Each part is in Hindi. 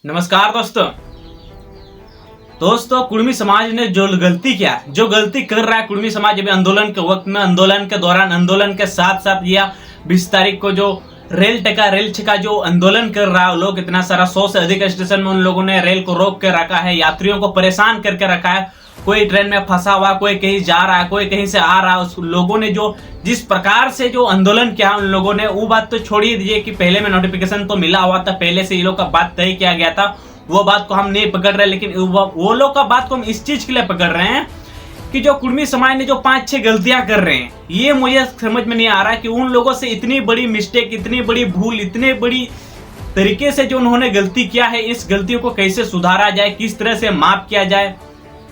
नमस्कार दोस्तों कुर्मी समाज ने जो गलती किया, जो गलती कर रहा है कुर्मी समाज अभी आंदोलन के वक्त में, आंदोलन के दौरान, आंदोलन के साथ साथ या 20 तारीख को जो रेल छका जो आंदोलन कर रहा है लोग, इतना सारा 100 से अधिक स्टेशन में उन लोगों ने रेल को रोक के रखा है, यात्रियों को परेशान करके रखा है। कोई ट्रेन में फंसा हुआ, कोई कहीं जा रहा है, कोई कहीं से आ रहा है। उस लोगों ने जो जिस प्रकार से जो आंदोलन किया उन लोगों ने, वो बात तो छोड़िए दीजिए कि पहले में नोटिफिकेशन तो मिला हुआ था, पहले से ये लोग का बात तय किया गया था, वो बात को हम नहीं पकड़ रहे। लेकिन वो लोग का बात को हम इस चीज के लिए पकड़ रहे हैं कि जो कुर्मी समाज ने जो 5-6 गलतियां कर रहे हैं, ये मुझे समझ में नहीं आ रहा कि उन लोगों से इतनी बड़ी मिस्टेक, इतनी बड़ी भूल, इतने बड़ी तरीके से जो उन्होंने गलती किया है, इस गलतियों को कैसे सुधारा जाए, किस तरह से माफ किया जाए,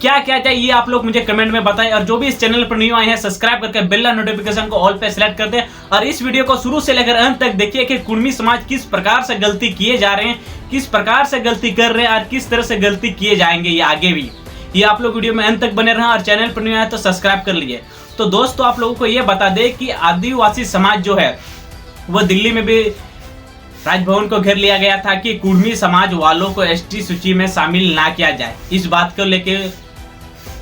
क्या क्या चाहिए, ये आप लोग मुझे कमेंट में बताएं। और जो भी इस चैनल पर न्यू आए हैं, सब्सक्राइब करके बेल नोटिफिकेशन को ऑल पे सेलेक्ट कर दें और इस वीडियो को शुरू से लेकर अंत तक देखिए कि कुर्मी समाज किस प्रकार से गलती किए जा रहे हैं, किस प्रकार से गलती कर रहे हैं और किस तरह से गलती किए जाएंगे ये आगे भी। ये आप लोग वीडियो में अंत तक बने रहें और चैनल पर न्यू आए तो सब्सक्राइब कर लीजिए। तो दोस्तों आप लोगों को ये बता दें कि आदिवासी समाज जो है वो दिल्ली में भी राजभवन को घेर लिया गया था कि कुर्मी समाज वालों को एसटी सूची में शामिल ना किया जाए। इस बात को लेकर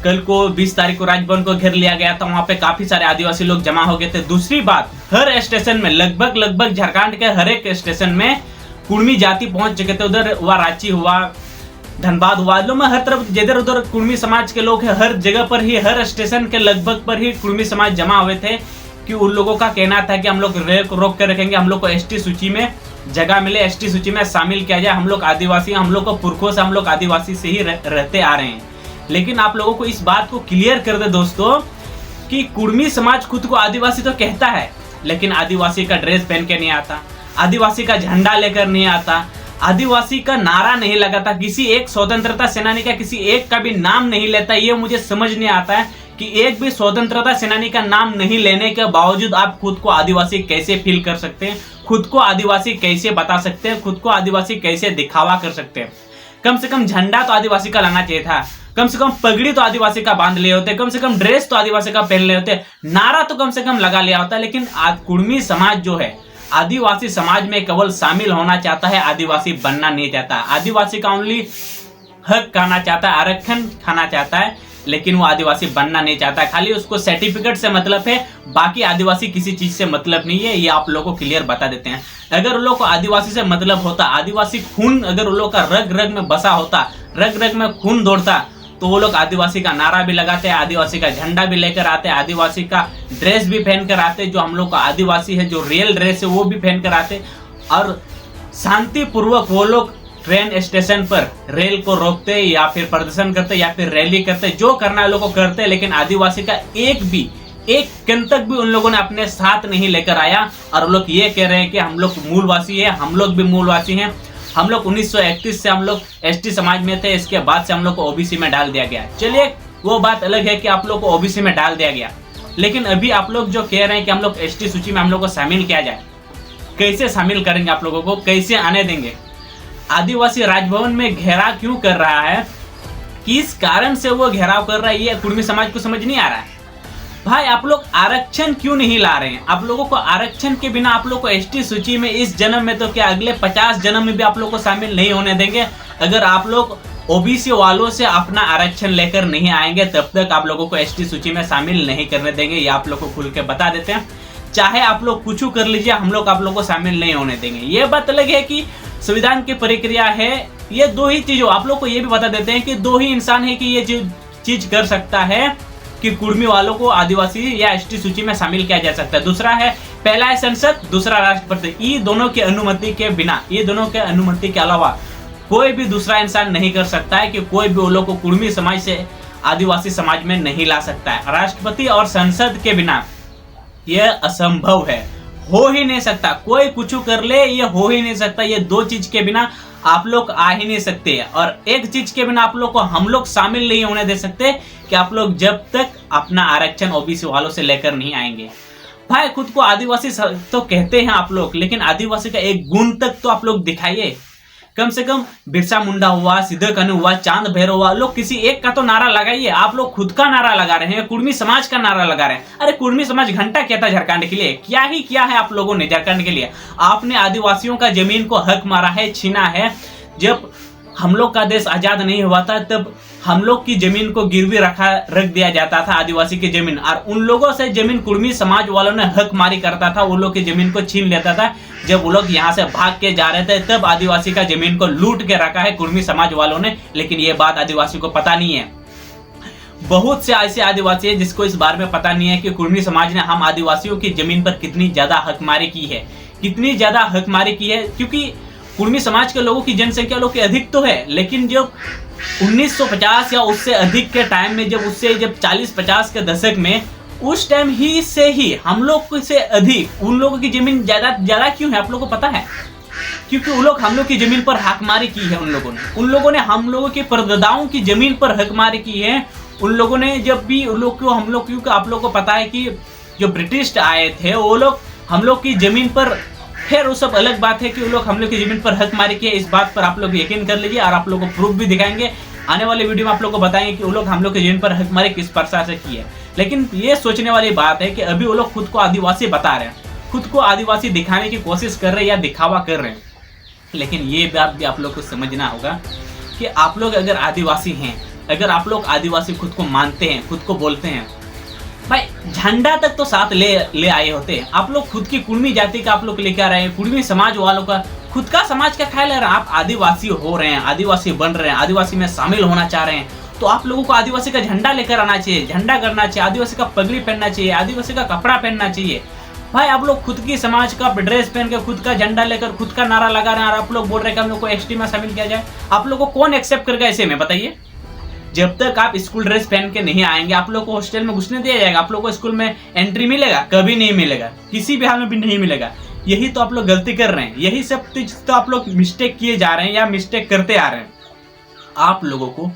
कल को 20 तारीख को राजभवन को घेर लिया गया था, वहां पे काफी सारे आदिवासी लोग जमा हो गए थे। दूसरी बात, हर स्टेशन में लगभग झारखंड के हर एक स्टेशन में कुर्मी जाति पहुंच चुके थे। उधर हुआ रांची, हुआ धनबाद, हुआ लो में हर तरफ जिधर उधर कुर्मी समाज के लोग हैं, हर जगह पर ही, हर स्टेशन के लगभग पर ही कुर्मी समाज जमा हुए थे कि उन लोगों का कहना था कि हम लोग रेल को रोक कर रखेंगे, हम लोग को एसटी सूची में जगह मिले, एसटी सूची में शामिल किया जाए। हम लोग आदिवासी, हम लोग को पुरखों से हम लोग आदिवासी से ही रहते आ रहे हैं। लेकिन आप लोगों को इस बात को क्लियर कर दे दोस्तों कि कुर्मी समाज खुद को आदिवासी तो कहता है, लेकिन आदिवासी का ड्रेस पहन के नहीं आता, आदिवासी का झंडा लेकर नहीं आता, आदिवासी का नारा नहीं लगाता, किसी एक स्वतंत्रता सेनानी का किसी एक का भी नाम नहीं लेता। ये मुझे समझ नहीं आता है कि एक भी स्वतंत्रता सेनानी का नाम नहीं लेने के बावजूद आप खुद को आदिवासी कैसे फील कर सकते हैं, खुद को आदिवासी कैसे बता सकते हैं, खुद को आदिवासी कैसे दिखावा कर सकते हैं। कम से कम झंडा तो आदिवासी का लाना चाहिए था, कम से कम पगड़ी तो आदिवासी का बांध लिए होते, कम से कम ड्रेस तो आदिवासी का पहन लिए होते, नारा तो कम से कम लगा लिया होता। लेकिन कुर्मी समाज जो है आदिवासी समाज में केवल शामिल होना चाहता है, आदिवासी बनना नहीं चाहता। आदिवासी का ओनली हक खाना चाहता है, आरक्षण खाना चाहता है, लेकिन वो आदिवासी बनना नहीं चाहता। खाली उसको सर्टिफिकेट से मतलब है, बाकी आदिवासी किसी चीज से मतलब नहीं है। ये आप लोगों को क्लियर बता देते हैं। अगर उन लोग को आदिवासी से मतलब होता, आदिवासी खून अगर उन लोग का रग रग में बसा होता, रग रग में खून दौड़ता, तो वो लोग आदिवासी का नारा भी लगाते, आदिवासी का झंडा भी लेकर आते, आदिवासी का ड्रेस भी पहन कर आते, जो हम लोग का आदिवासी है, जो रियल ड्रेस है वो भी पहन कर आते और शांतिपूर्वक वो लोग ट्रेन स्टेशन पर रेल को रोकते या फिर प्रदर्शन करते या फिर रैली करते, जो करना है लोग को करते। लेकिन आदिवासी का एक कण तक भी उन लोगों ने अपने साथ नहीं लेकर आया और लोग ये कह रहे हैं कि हम लोग मूलवासी है, हम लोग भी मूलवासी हैं, हम लोग 1931 से हम लोग एसटी समाज में थे, इसके बाद से हम लोग को ओबीसी में डाल दिया गया। चलिए वो बात अलग है कि आप लोग को ओबीसी में डाल दिया गया, लेकिन अभी आप लोग जो कह रहे हैं कि हम लोग एसटी सूची में हम लोग को शामिल किया जाए, कैसे शामिल करेंगे, आप लोगों को कैसे आने देंगे? आदिवासी राजभवन में घेराव क्यों कर रहा है, किस कारण से वो घेराव कर रहा है, ये कुर्मी समाज को समझ नहीं आ रहा है। भाई आप लोग आरक्षण क्यों नहीं ला रहे हैं? आप लोगों को आरक्षण के बिना आप लोग को एसटी सूची में इस जन्म में तो क्या अगले 50 जन्म में भी आप लोग को शामिल नहीं होने देंगे। अगर आप लोग ओबीसी वालों से अपना आरक्षण लेकर नहीं आएंगे, तब तक आप लोगों को एसटी सूची में शामिल नहीं करने देंगे। ये आप लोग को खुल के बता देते हैं। चाहे आप लोग कुछ कर लीजिए, हम लोग आप लोग को शामिल नहीं होने देंगे। ये बात अलग है कि संविधान की प्रक्रिया है, ये दो ही चीजों आप लोग को ये भी बता देते हैं कि दो ही इंसान है कि ये चीज कर सकता है कि कुर्मी वालों को आदिवासी या एसटी सूची में शामिल किया जा सकता है। दूसरा है, पहला है संसद, दूसरा राष्ट्रपति। ये दोनों की अनुमति के बिना, ये दोनों के अनुमति के अलावा कोई भी दूसरा इंसान नहीं कर सकता है कि कोई भी वो लोग को कुर्मी समाज से आदिवासी समाज में नहीं ला सकता है। राष्ट्रपति और संसद के बिना यह असंभव है, हो ही नहीं सकता। कोई कुछ कर ले, ये हो ही नहीं सकता। ये दो चीज के बिना आप लोग आ ही नहीं सकते, और एक चीज के बिना आप लोग को हम लोग शामिल नहीं होने दे सकते कि आप लोग जब तक अपना आरक्षण ओबीसी वालों से लेकर नहीं आएंगे। भाई खुद को आदिवासी तो कहते हैं आप लोग, लेकिन आदिवासी का एक गुण तक तो आप लोग दिखाइए। कम से कम बिरसा मुंडा हुआ, सिद्धू कान्हू हुआ, चांद भैरव हुआ, लोग किसी एक का तो नारा लगाइए। आप लोग खुद का नारा लगा रहे हैं, कुर्मी समाज का नारा लगा रहे हैं। अरे कुर्मी समाज घंटा क्या था झारखंड के लिए? क्या ही किया है आप लोगों ने झारखंड के लिए? आपने आदिवासियों का जमीन को हक मारा है, छीना है। जब हम लोग का देश आजाद नहीं हुआ था तब हम लोग की जमीन को गिरवी रख दिया जाता था, आदिवासी की जमीन, और उन लोगों से जमीन कुर्मी समाज वालों ने हक मारी करता था, उन लोग की जमीन को छीन लेता था। जब वो लोग यहाँ से भाग के जा रहे थे तब आदिवासी का जमीन को लूट के रखा है कुर्मी समाज वालों ने, लेकिन ये बात आदिवासी को पता नहीं है। बहुत से ऐसे आदिवासी है जिसको इस बारे में पता नहीं है कि कुर्मी समाज ने हम आदिवासियों की जमीन पर कितनी ज्यादा हकमारी की है, कितनी ज्यादा हकमारी की है। क्योंकि कुर्मी समाज के लोगों की जनसंख्या लोग की अधिक तो है, लेकिन जब 1950 या उससे अधिक के टाइम में, जब 40-50 के दशक में, उस टाइम ही से ही हम लोग से अधिक उन लोगों की जमीन ज्यादा क्यों है आप लोगों को पता है? क्योंकि वो लोग हम लोग की जमीन पर हकमारी की है। उन लोगों ने हम लोगों के परदादाओं की जमीन पर हकमारी की है। उन लोगों ने जब भी उन लोग को हम लोग, क्योंकि आप लोगों को पता है कि जो ब्रिटिश आए थे वो लोग हम लोग की जमीन पर, खैर वो सब अलग बात है कि वो लोग हम लोग की जमीन पर हकमारी की है, इस बात पर आप लोग यकीन कर लीजिए, और आप लोग को प्रूफ भी दिखाएंगे। आने वाले वीडियो में आप लोग को बताएंगे कि वो लोग हम लोग की जमीन पर हकमारी किस प्रकार से की है। लेकिन ये सोचने वाली बात है कि अभी वो लोग खुद को आदिवासी बता रहे हैं, खुद को आदिवासी दिखाने की कोशिश कर रहे हैं या दिखावा कर रहे हैं। लेकिन ये बात भी आप लोग को समझना होगा कि आप लोग अगर आदिवासी हैं, अगर आप लोग आदिवासी खुद को मानते हैं, खुद को बोलते हैं, भाई झंडा तक तो साथ ले आए होते। आप लोग खुद की कुर्मी जाति का आप लोग लेकर आ रहे हैं, कुर्मी समाज वालों का, खुद का समाज का ख्याल है। आप आदिवासी हो रहे हैं, आदिवासी बन रहे हैं, आदिवासी में शामिल होना चाह रहे हैं, तो आप लोगों को आदिवासी का झंडा लेकर आना चाहिए, झंडा करना चाहिए, आदिवासी का पगड़ी पहनना चाहिए, आदिवासी का कपड़ा पहनना चाहिए। भाई आप लोग खुद की समाज का ड्रेस पहन के, खुद का झंडा लेकर, खुद का नारा लगा रहे हैं, और आप लोग बोल रहे हैं कि हम लोग को एसटी में शामिल किया जाए। आप लोग को कौन एक्सेप्ट करेगा ऐसे में, बताइए? जब तक आप स्कूल ड्रेस पहन के नहीं आएंगे, आप लोग को हॉस्टल में घुसने दिया जाएगा? आप लोग को स्कूल में एंट्री मिलेगा? कभी नहीं मिलेगा, किसी भी हाल में भी नहीं मिलेगा। यही तो आप लोग गलती कर रहे हैं, यही सब तो आप लोग मिस्टेक किए जा रहे हैं या मिस्टेक करते आ रहे हैं। आप लोगों को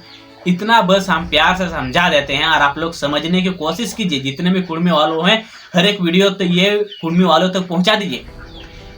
इतना बस हम प्यार से समझा देते हैं, और आप लोग समझने की कोशिश कीजिए। जितने भी कुर्मी वालों हैं, हर एक वीडियो तो ये कुर्मी वालों तक पहुंचा दीजिए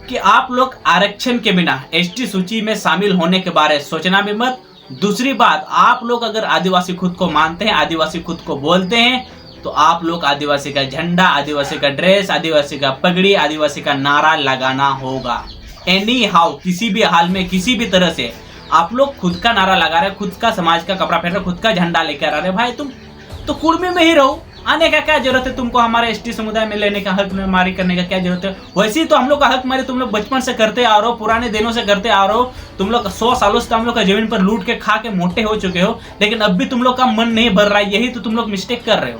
कि आप लोग आरक्षण के बिना एसटी सूची में शामिल होने के बारे में सोचना भी मत। दूसरी बात, आप लोग अगर आदिवासी खुद को मानते हैं, आदिवासी खुद को बोलते हैं, तो आप लोग आदिवासी का झंडा, आदिवासी का ड्रेस, आदिवासी का पगड़ी, आदिवासी का नारा लगाना होगा। एनी हाउ, किसी भी हाल में, किसी भी तरह से आप लोग खुद का नारा लगा रहे, खुद का समाज का कपड़ा पहन रहे, खुद का झंडा लेकर आ रहे। भाई तुम तो कुर्मी में ही रहो, आने का क्या जरूरत है तुमको? हमारे एसटी समुदाय में लेने का, हक मारी करने का क्या जरूरत है? वैसे ही तो हम लोग का हक मारी तुम लोग बचपन से करते आ रहे हो, पुराने दिनों से करते आ रहे हो। तुम लोग 100 सालों से हम लोग का जमीन पर लूट के खा के मोटे हो चुके हो, लेकिन अब भी तुम लोग का मन नहीं भर रहा है। यही तो तुम लोग मिस्टेक कर रहे हो।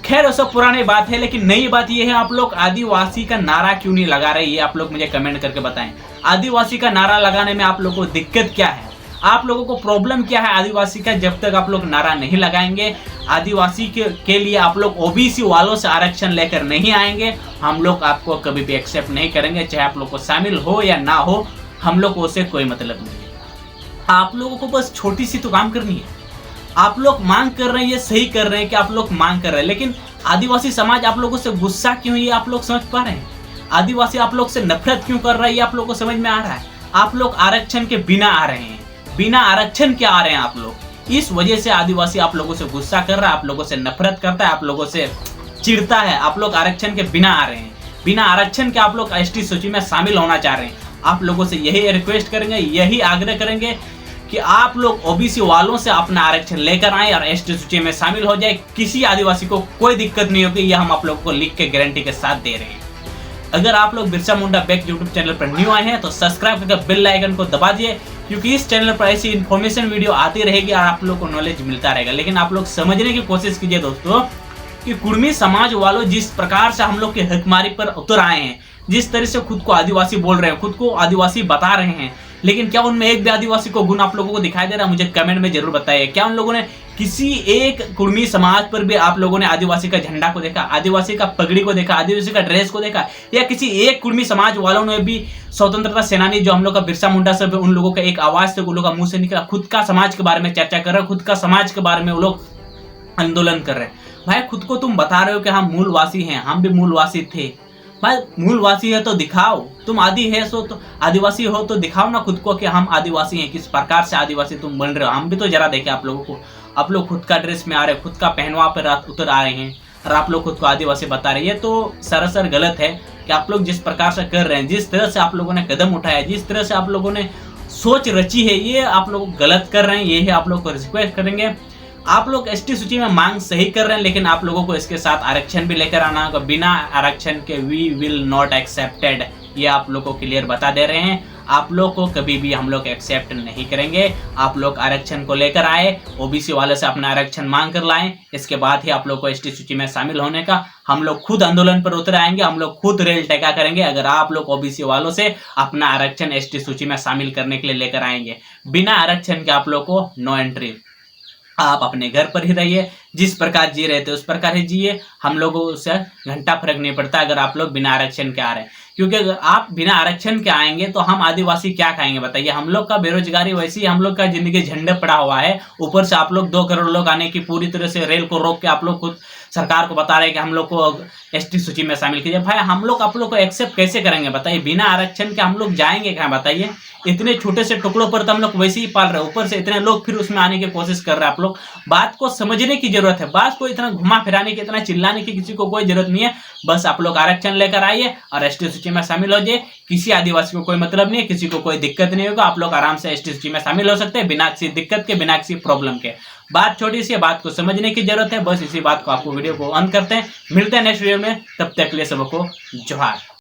खैर वो सब पुरानी बात है, लेकिन नई बात यह है, आप लोग आदिवासी का नारा क्यों नहीं लगा रहे, ये आप लोग मुझे कमेंट करके बताएं। आदिवासी का नारा लगाने में आप लोगों को दिक्कत क्या है, आप लोगों को प्रॉब्लम क्या है आदिवासी का? जब तक आप लोग नारा नहीं लगाएंगे, आदिवासी के लिए आप लोग ओबीसी वालों से आरक्षण लेकर नहीं आएंगे, हम लोग आपको कभी भी एक्सेप्ट नहीं करेंगे। चाहे आप लोग को शामिल हो या ना हो, हम लोग को उससे कोई मतलब नहीं है। आप लोगों को बस छोटी सी तो काम करनी है। आप लोग मांग कर रहे हैं, ये सही कर रहे हैं कि आप लोग मांग कर रहे हैं, लेकिन आदिवासी समाज आप लोगों से गुस्सा क्यों है ये आप लोग समझ पा रहे हैं? आदिवासी आप लोग से नफरत क्यों कर रहा है ये आप लोग को समझ में आ रहा है? आप लोग आरक्षण के बिना आ रहे हैं, बिना आरक्षण के आ रहे हैं आप लोग। इस वजह से आदिवासी आप लोगों से गुस्सा कर रहा है, आप लोगों से नफरत करता है, आप लोगों से चिढ़ता है। आप लोग आरक्षण के बिना आ रहे हैं, बिना आरक्षण के आप लोग एसटी सूची में शामिल होना चाह रहे हैं। आप लोगों से यही रिक्वेस्ट करेंगे, यही आग्रह करेंगे कि आप लोग ओबीसी वालों से अपना आरक्षण लेकर आए और एसटी सूची में शामिल हो जाए। किसी आदिवासी को कोई दिक्कत नहीं होगी, यह हम आप लोगों को लिख के गारंटी के साथ दे रहे हैं। अगर आप लोग Birsa Munda back YouTube channel पर न्यू आए हैं तो सब्सक्राइब करके बेल आइकन को दबा दिए, क्योंकि इस चैनल पर ऐसी इन्फॉर्मेशन वीडियो आती रहेगी और आप लोग को नॉलेज मिलता रहेगा। लेकिन आप लोग समझने की कोशिश कीजिए दोस्तों कि कुर्मी समाज वालों जिस प्रकार से हम लोग के हकमारी पर उतर आए हैं, जिस तरह से खुद को आदिवासी बोल रहे हैं, खुद को आदिवासी बता रहे हैं, लेकिन क्या उनमें एक भी आदिवासी को गुण आप लोगों को दिखाई दे रहा है? मुझे कमेंट में जरूर बताइए। क्या उन लोगों ने किसी एक कुर्मी समाज पर भी आप लोगों ने आदिवासी का झंडा को देखा, आदिवासी का पगड़ी को देखा, आदिवासी का ड्रेस को देखा? या किसी एक कुर्मी समाज वालों ने भी स्वतंत्रता सेनानी जो हम लोग का बिरसा मुंडा सब है, उन लोगों का एक आवाज से उन लोगों का मुंह से निकला, खुद का समाज के बारे में चर्चा कर रहे हैं, खुद का समाज के बारे में वो लोग आंदोलन कर रहे हैं। भाई खुद को तुम बता रहे हो कि हम मूलवासी हैं, हम भी मूलवासी थे। भाई मूलवासी है तो दिखाओ, तुम आदि है सो तो आदिवासी हो तो दिखाओ ना खुद को कि हम आदिवासी हैं। किस प्रकार से आदिवासी तुम बन रहे हो, हम भी तो जरा देखें आप लोगों को। आप लोग खुद का ड्रेस में आ रहे, खुद का पहनवा पर उतर आ रहे हैं और आप लोग खुद को आदिवासी बता रहे हैं। ये तो सरासर गलत है कि आप लोग जिस प्रकार से कर रहे हैं, जिस तरह से आप लोगों ने कदम उठाया, जिस तरह से आप लोगों ने सोच रची है, ये आप लोग गलत कर रहे हैं। ये है आप लोग को रिक्वेस्ट करेंगे, आप लोग एसटी सूची में मांग सही कर रहे हैं, लेकिन आप लोगों को इसके साथ आरक्षण भी लेकर आना होगा। बिना आरक्षण के वी विल नॉट एक्सेप्टेड, ये आप लोग को क्लियर बता दे रहे हैं। आप लोग को कभी भी हम लोग एक्सेप्ट नहीं करेंगे। आप लोग आरक्षण को लेकर आए, ओबीसी वाले से अपना आरक्षण मांग कर लाएं, इसके बाद ही आप लोग को एसटी सूची में शामिल होने का। हम लोग खुद आंदोलन पर उतर आएंगे, हम लोग खुद रेल टेका करेंगे अगर आप लोग ओबीसी वालों से अपना आरक्षण एसटी सूची में शामिल करने के लिए लेकर आएंगे। बिना आरक्षण के आप लोग को नो एंट्री। आप अपने घर पर ही रहिए, जिस प्रकार जी रहे थे उस प्रकार ही जिए, हम लोगों से घंटा फर्क नहीं पड़ता अगर आप लोग बिना आरक्षण के आ रहे हैं। क्योंकि अगर आप बिना आरक्षण के आएंगे तो हम आदिवासी क्या खाएंगे बताइए। हम लोग का बेरोजगारी वैसी, हम लोग का जिंदगी झंडे पड़ा हुआ है, ऊपर से आप लोग 2 करोड़ लोग आने की पूरी तरह से रेल को रोक के आप लोग खुद सरकार को बता रहे हैं कि हम लोग को एसटी सूची में शामिल कीजिए। भाई हम लोग आप लोग को एक्सेप्ट कैसे करेंगे बताइए? बिना आरक्षण के हम लोग जाएंगे कहाँ बताइए? इतने छोटे से टुकड़ों पर तो हम लोग वैसे ही पाल रहे हैं, ऊपर से इतने लोग फिर उसमें आने की कोशिश कर रहे हैं। आप लोग बात को समझने की जरूरत है, बात को इतना घुमा फिराने की, इतना चिल्लाने की किसी को कोई जरूरत नहीं है। बस आप लोग आरक्षण लेकर आइए और एसटी सूची में शामिल हो जाइए। किसी आदिवासी को कोई मतलब नहीं है, किसी को कोई दिक्कत नहीं होगा। आप लोग आराम से एसटी सूची में शामिल हो सकते हैं बिना किसी दिक्कत के, बिना किसी प्रॉब्लम के। बात छोटी सी है, बात को समझने की जरूरत है। बस इसी बात को आपको वीडियो को अंत करते हैं, मिलते हैं नेक्स्ट वीडियो में। तब तक के लिए सबको जोहार।